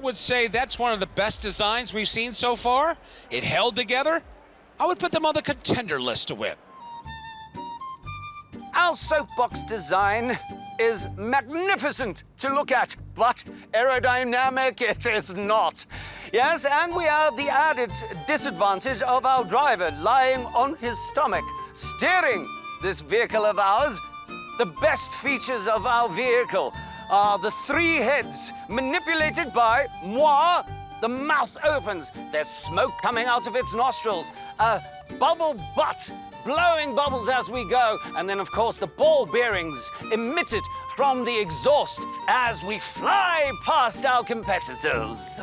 would say that's one of the best designs we've seen so far. It held together. I would put them on the contender list to win. Our soapbox design is magnificent to look at, but aerodynamic it is not. Yes, and we have the added disadvantage of our driver lying on his stomach, steering this vehicle of ours. The best features of our vehicle are the 3 heads manipulated by moi. The mouth opens, there's smoke coming out of its nostrils, a bubble butt blowing bubbles as we go, and then of course the ball bearings emitted from the exhaust as we fly past our competitors.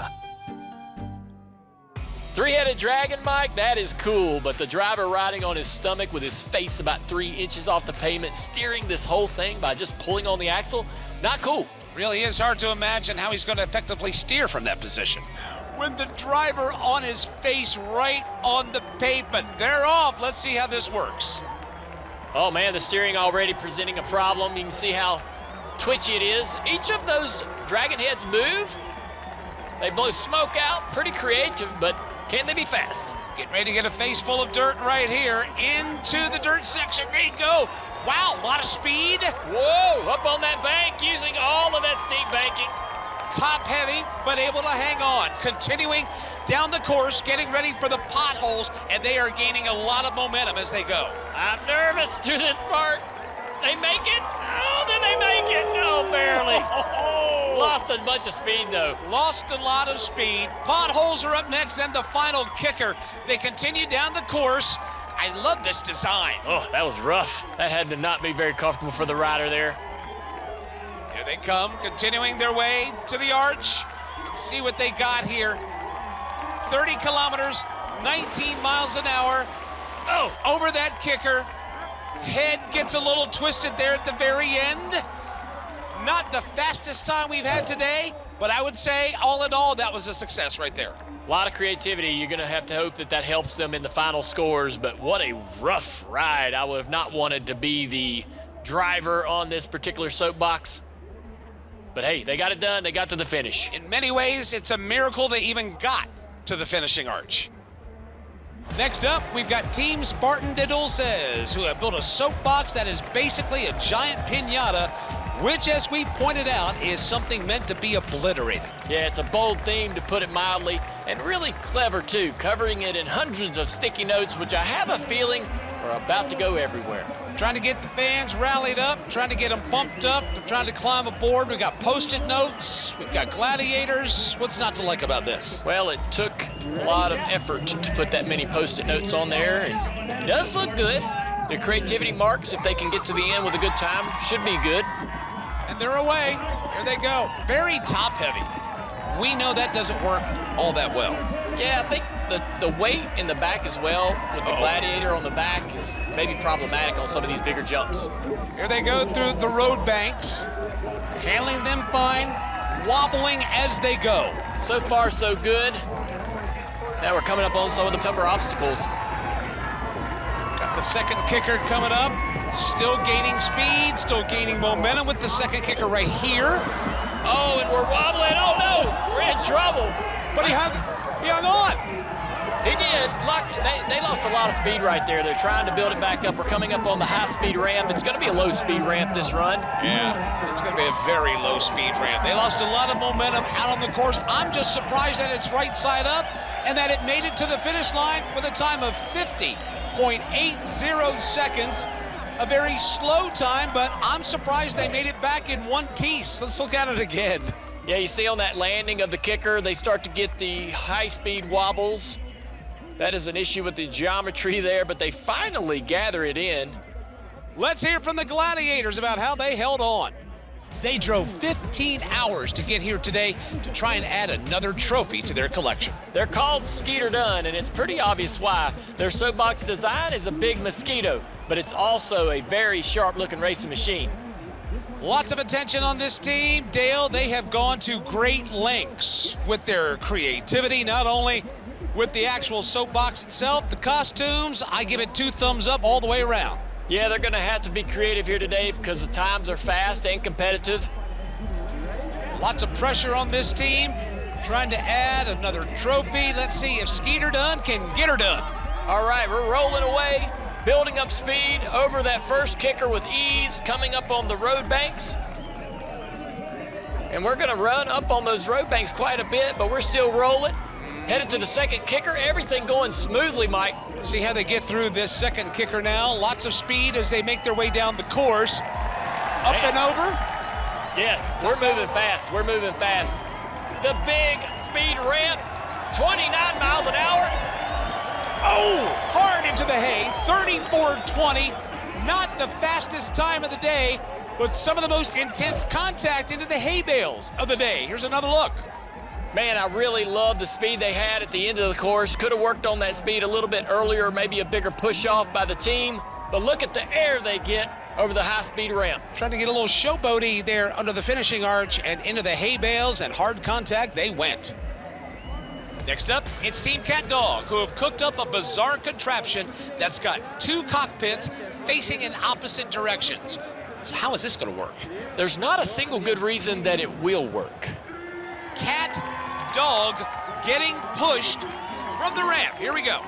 3-headed dragon, Mike, that is cool, but the driver riding on his stomach with his face about 3 inches off the pavement, steering this whole thing by just pulling on the axle, not cool. Really is hard to imagine how he's going to effectively steer from that position. With the driver on his face right on the pavement. They're off. Let's see how this works. Oh man, the steering already presenting a problem. You can see how twitchy it is. Each of those dragon heads move. They blow smoke out. Pretty creative, but can they be fast? Getting ready to get a face full of dirt right here into the dirt section. They go. Wow, a lot of speed. Whoa, up on that bank using all of that steep banking. Top heavy, but able to hang on. Continuing down the course, getting ready for the potholes, and they are gaining a lot of momentum as they go. I'm nervous to this part. They make it? Oh, did they make it? No, barely. Lost a bunch of speed, though. Lost a lot of speed. Potholes are up next, and the final kicker. They continue down the course. I love this design. Oh, that was rough. That had to not be very comfortable for the rider there. Here they come, continuing their way to the arch. Let's see what they got here. 30 kilometers, 19 miles an hour. Oh, over that kicker. Head gets a little twisted there at the very end. Not the fastest time we've had today, but I would say, all in all, that was a success right there. A lot of creativity. You're going to have to hope that that helps them in the final scores, but what a rough ride. I would have not wanted to be the driver on this particular soapbox. But hey, they got it done. They got to the finish. In many ways, it's a miracle they even got to the finishing arch. Next up, we've got Team Spartan De Dulces, who have built a soapbox that is basically a giant piñata, which, as we pointed out, is something meant to be obliterated. Yeah, it's a bold theme, to put it mildly, and really clever, too, covering it in hundreds of sticky notes, which I have a feeling are about to go everywhere. Trying to get the fans rallied up, trying to get them pumped up, trying to climb aboard. We've got Post-it notes, we've got gladiators. What's not to like about this? Well, it took a lot of effort to put that many Post-it notes on there, and it does look good. The creativity marks, if they can get to the end with a good time, should be good. And they're away. Here they go. Very top heavy. We know that doesn't work all that well. Yeah, I think the weight in the back as well, with the gladiator on the back, is maybe problematic on some of these bigger jumps. Here they go through the road banks, handling them fine, wobbling as they go. So far, so good. Now we're coming up on some of the tougher obstacles. Got the second kicker coming up. Still gaining speed, still gaining momentum with the second kicker right here. Oh, and we're wobbling. Oh, no, we're in trouble. But he hung on. He did. They lost a lot of speed right there. They're trying to build it back up. We're coming up on the high-speed ramp. It's going to be a low-speed ramp this run. Yeah, it's going to be a very low-speed ramp. They lost a lot of momentum out on the course. I'm just surprised that it's right side up and that it made it to the finish line with a time of 50.80 seconds. A very slow time, but I'm surprised they made it back in one piece. Let's look at it again. Yeah, you see on that landing of the kicker, they start to get the high-speed wobbles. That is an issue with the geometry there, but they finally gather it in. Let's hear from the gladiators about how they held on. They drove 15 hours to get here today to try and add another trophy to their collection. They're called Skeeter Done, and it's pretty obvious why. Their soapbox design is a big mosquito, but it's also a very sharp-looking racing machine. Lots of attention on this team. Dale, they have gone to great lengths with their creativity, not only with the actual soapbox itself, the costumes. I give it 2 thumbs up all the way around. Yeah, they're going to have to be creative here today because the times are fast and competitive. Lots of pressure on this team. trying to add another trophy. Let's see if Skeeter Done can get her done. All right, we're rolling away, building up speed over that first kicker with ease, coming up on the road banks. And we're gonna run up on those road banks quite a bit, but we're still rolling. Headed to the second kicker, everything going smoothly, Mike. Let's see how they get through this second kicker now. Lots of speed as they make their way down the course. Up and over. Yes, we're moving fast, we're moving fast. The big speed ramp, 29 miles an hour. Oh, hard into the hay, 34.20. Not the fastest time of the day, but some of the most intense contact into the hay bales of the day. Here's another look. Man, I really love the speed they had at the end of the course. Could have worked on that speed a little bit earlier, maybe a bigger push off by the team. But look at the air they get over the high-speed ramp. Trying to get a little showboaty there under the finishing arch and into the hay bales, and hard contact they went. Next up, it's Team CatDog, who have cooked up a bizarre contraption that's got 2 cockpits facing in opposite directions. So how is this going to work? There's not a single good reason that it will work. CatDog getting pushed from the ramp. Here we go.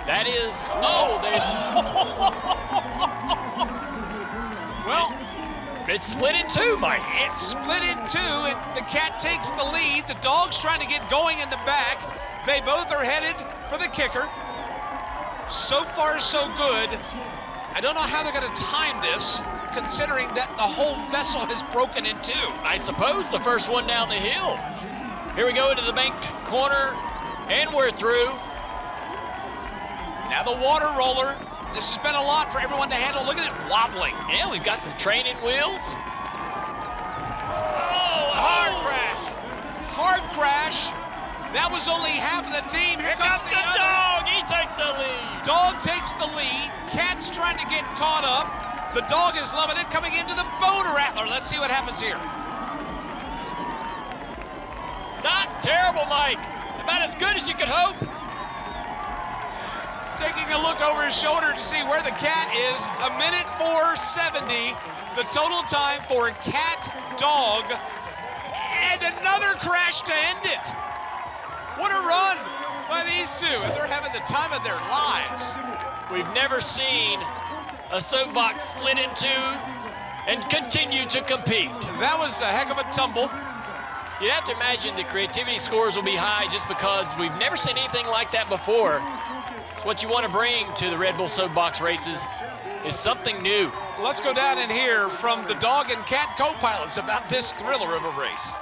That is, oh, Well, it's split in two, Mike. it's split in 2, and the cat takes the lead. The dog's trying to get going in the back. They both are headed for the kicker. So far, so good. I don't know how they're going to time this, considering that the whole vessel has broken in 2. I suppose the first one down the hill. Here we go into the bank corner, and we're through. Now the water roller. This has been a lot for everyone to handle. Look at it wobbling. Yeah, we've got some training wheels. Oh, a hard crash. Hard crash. That was only half of the team. Here comes the other. dog. He takes the lead. Dog takes the lead. Cat's trying to get caught up. The dog is loving it, coming into the bone-rattler. Let's see what happens here. Not terrible, Mike. About as good as you could hope. Taking a look over his shoulder to see where the cat is. 1:04.70, the total time for CatDog. And another crash to end it. What a run by these two. And they're having the time of their lives. We've never seen a soapbox split in 2 and continue to compete. That was a heck of a tumble. You'd have to imagine the creativity scores will be high just because we've never seen anything like that before. So what you want to bring to the Red Bull Soapbox races is something new. Let's go down and hear from the dog and cat co-pilots about this thriller of a race.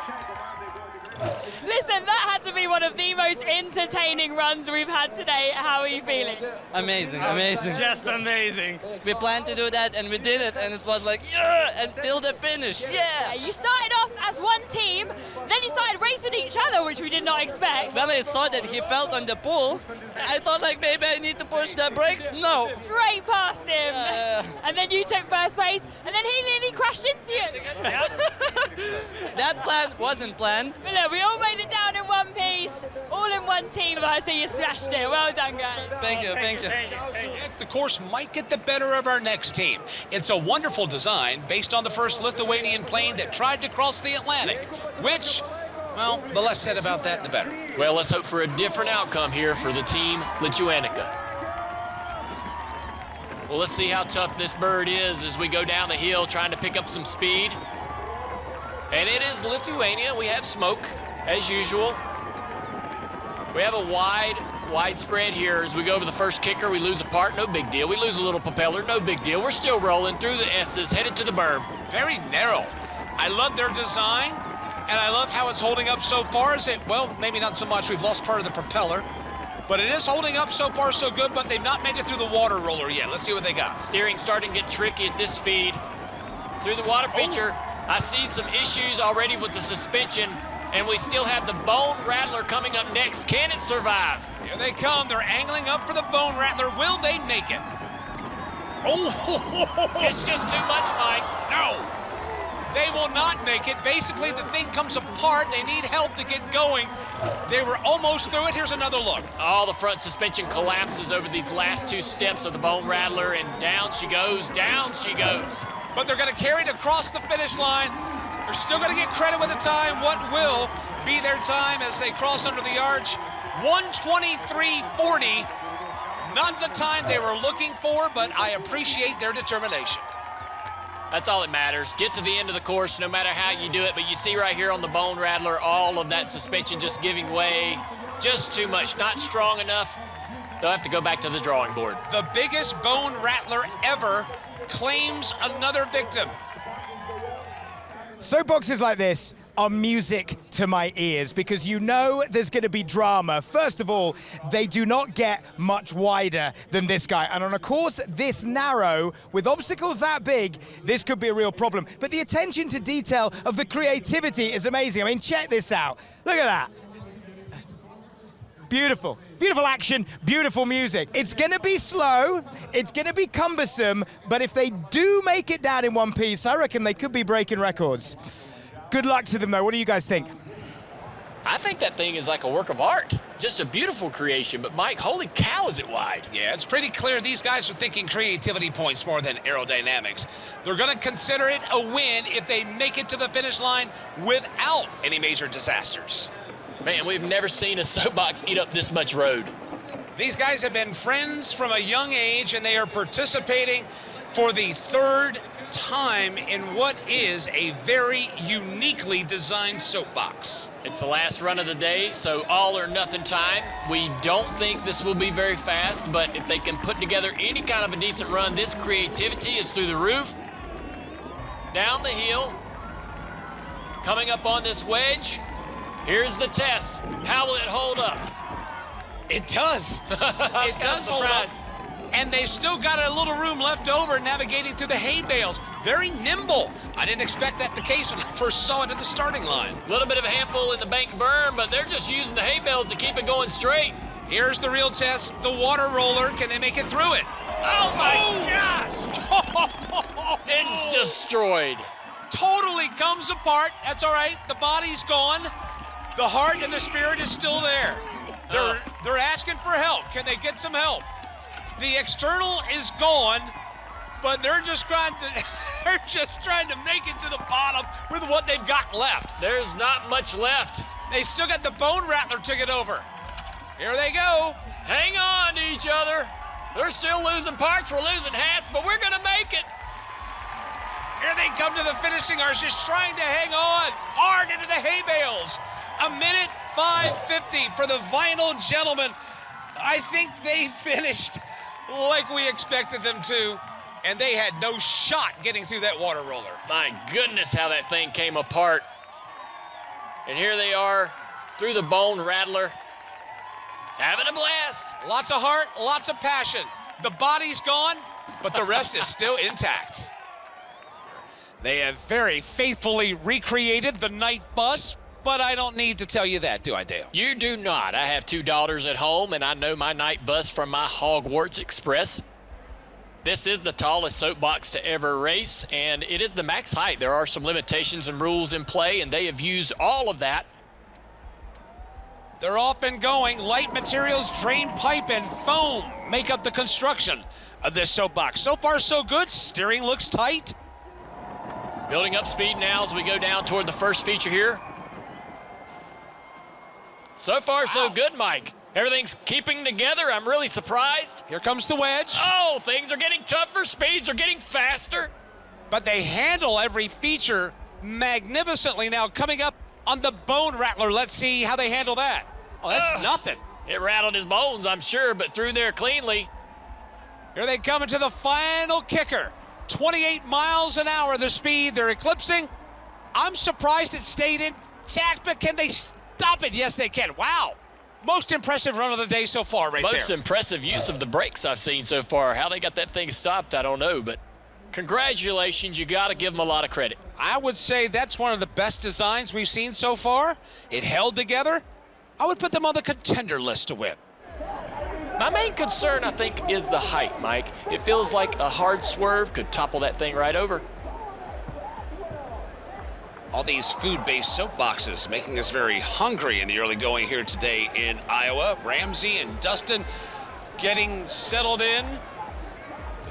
Listen, that had to be one of the most entertaining runs we've had today. How are you feeling? Amazing, amazing. Just amazing. We planned to do that and we did it, and it was like, yeah, until the finish, yeah. You started off as one team, then you started racing each other, which we did not expect. When I saw that he felt on the pool, I thought like maybe I need to push the brakes. No. Straight past him. And then you took first place, and then he nearly crashed into you. That plan wasn't planned. But look, we all made it down in one piece, all in one team. I see you smashed it. Well done, guys. Thank you, thank you. The course might get the better of our next team. It's a wonderful design based on the first Lithuanian plane that tried to cross the Atlantic, which, well, the less said about that, the better. Well, let's hope for a different outcome here for the team Lithuania. Well, let's see how tough this bird is as we go down the hill trying to pick up some speed. And it is Lithuania. We have smoke, as usual. We have a wide spread here. As we go over the first kicker, we lose a part, no big deal. We lose a little propeller, no big deal. We're still rolling through the S's, headed to the berm. Very narrow. I love their design, and I love how it's holding up so far. Well, maybe not so much. We've lost part of the propeller, but it is holding up so far so good, but they've not made it through the water roller yet. Let's see what they got. Steering starting to get tricky at this speed. Through the water feature, I see some issues already with the suspension, and we still have the bone rattler coming up next. Can it survive? Here they come. They're angling up for the bone rattler. Will they make it? Oh! It's just too much, Mike. No! They will not make it. Basically, the thing comes apart. They need help to get going. They were almost through it. Here's another look. All the front suspension collapses over these last 2 steps of the bone rattler, and down she goes, down she goes. But they're going to carry it across the finish line. They're still going to get credit with the time. What will be their time as they cross under the arch. 1:23:40. Not the time they were looking for, but I appreciate their determination. That's all that matters. Get to the end of the course no matter how you do it. But you see right here on the Bone Rattler, all of that suspension just giving way. Just too much, not strong enough. They'll have to go back to the drawing board. The biggest Bone Rattler ever claims another victim. Soapboxes like this are music to my ears because you know there's going to be drama. First of all, they do not get much wider than this guy. And on a course this narrow, with obstacles that big, this could be a real problem. But the attention to detail of the creativity is amazing. I mean, check this out. Look at that. Beautiful. Beautiful action, beautiful music. It's going to be slow, it's going to be cumbersome, but if they do make it down in one piece, I reckon they could be breaking records. Good luck to them, though. What do you guys think? I think that thing is like a work of art. Just a beautiful creation, but Mike, holy cow, is it wide. Yeah, it's pretty clear these guys are thinking creativity points more than aerodynamics. They're going to consider it a win if they make it to the finish line without any major disasters. Man, we've never seen a soapbox eat up this much road. These guys have been friends from a young age, and they are participating for the third time in what is a very uniquely designed soapbox. It's the last run of the day, so all or nothing time. We don't think this will be very fast, but if they can put together any kind of a decent run, this creativity is through the roof. Down the hill. Coming up on this wedge. Here's the test. How will it hold up? It does. It does hold up. And they've still got a little room left over navigating through the hay bales. Very nimble. I didn't expect that the case when I first saw it at the starting line. A little bit of a handful in the bank berm, but they're just using the hay bales to keep it going straight. Here's the real test, the water roller. Can they make it through it? Oh my gosh! It's destroyed. Totally comes apart. That's all right. The body's gone. The heart and the spirit is still there. They're asking for help. Can they get some help? The external is gone, but they're just trying to make it to the bottom with what they've got left. There's not much left. They still got the Bone Rattler to get over. Here they go. Hang on to each other. They're still losing parts, we're losing hats, but we're gonna make it. Here they come to the finishing arch, just trying to hang on hard into the hay bales. 1:05:50 for the vinyl gentlemen. I think they finished like we expected them to, and they had no shot getting through that water roller. My goodness, how that thing came apart. And here they are through the Bone Rattler, having a blast. Lots of heart, lots of passion. The body's gone, but the rest is still intact. They have very faithfully recreated the night bus, but I don't need to tell you that, do I, Dale? You do not. I have 2 daughters at home, and I know my night bus from my Hogwarts Express. This is the tallest soapbox to ever race, and it is the max height. There are some limitations and rules in play, and they have used all of that. They're off and going. Light materials, drain pipe, and foam make up the construction of this soapbox. So far, so good. Steering looks tight. Building up speed now as we go down toward the first feature here. So far, so good, Mike. Everything's keeping together. I'm really surprised. Here comes the wedge. Oh, things are getting tougher. Speeds are getting faster. But they handle every feature magnificently. Now coming up on the Bone Rattler. Let's see how they handle that. Oh, that's nothing. It rattled his bones, I'm sure, but through there cleanly. Here they come into the final kicker. 28 miles an hour, the speed they're eclipsing. I'm surprised it stayed intact, but can they stop it? Yes, they can. Wow. Most impressive run of the day so far right there. Most impressive use of the brakes I've seen so far. How they got that thing stopped, I don't know, but congratulations. You got to give them a lot of credit. I would say that's one of the best designs we've seen so far. It held together. I would put them on the contender list to win. My main concern, I think, is the height, Mike. It feels like a hard swerve could topple that thing right over. All these food-based soapboxes making us very hungry in the early going here today in Iowa. Ramsey and Dustin getting settled in.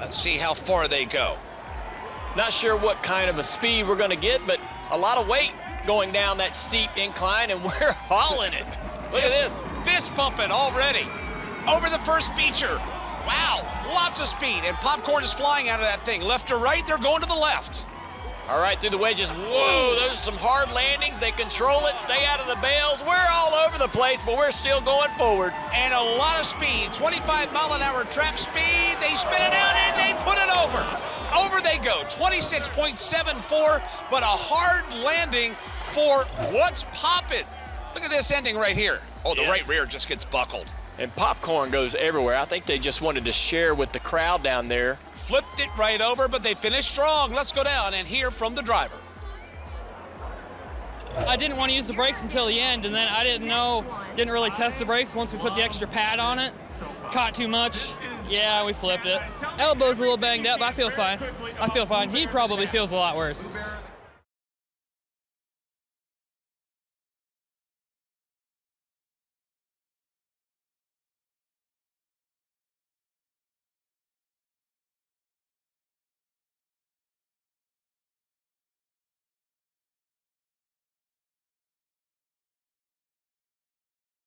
Let's see how far they go. Not sure what kind of a speed we're going to get, but a lot of weight. going down that steep incline, and we're hauling it. Look at this. Fist pumping already. Over the first feature. Wow, lots of speed, and popcorn is flying out of that thing. Left to right, they're going to the left. All right, through the wedges. Whoa, those are some hard landings. They control it, stay out of the bales. We're all over the place, but we're still going forward. And a lot of speed, 25-mile-an-hour trap speed. They spin it out, and they put it over. Over they go, 26.74, but a hard landing for What's Poppin'. Look at this ending right here. Oh, the right rear just gets buckled. And popcorn goes everywhere. I think they just wanted to share with the crowd down there. Flipped it right over, but they finished strong. Let's go down and hear from the driver. I didn't want to use the brakes until the end, and then I didn't really test the brakes once we put the extra pad on it. Caught too much. Yeah, we flipped it. Elbow's a little banged up, but I feel fine. He probably feels a lot worse.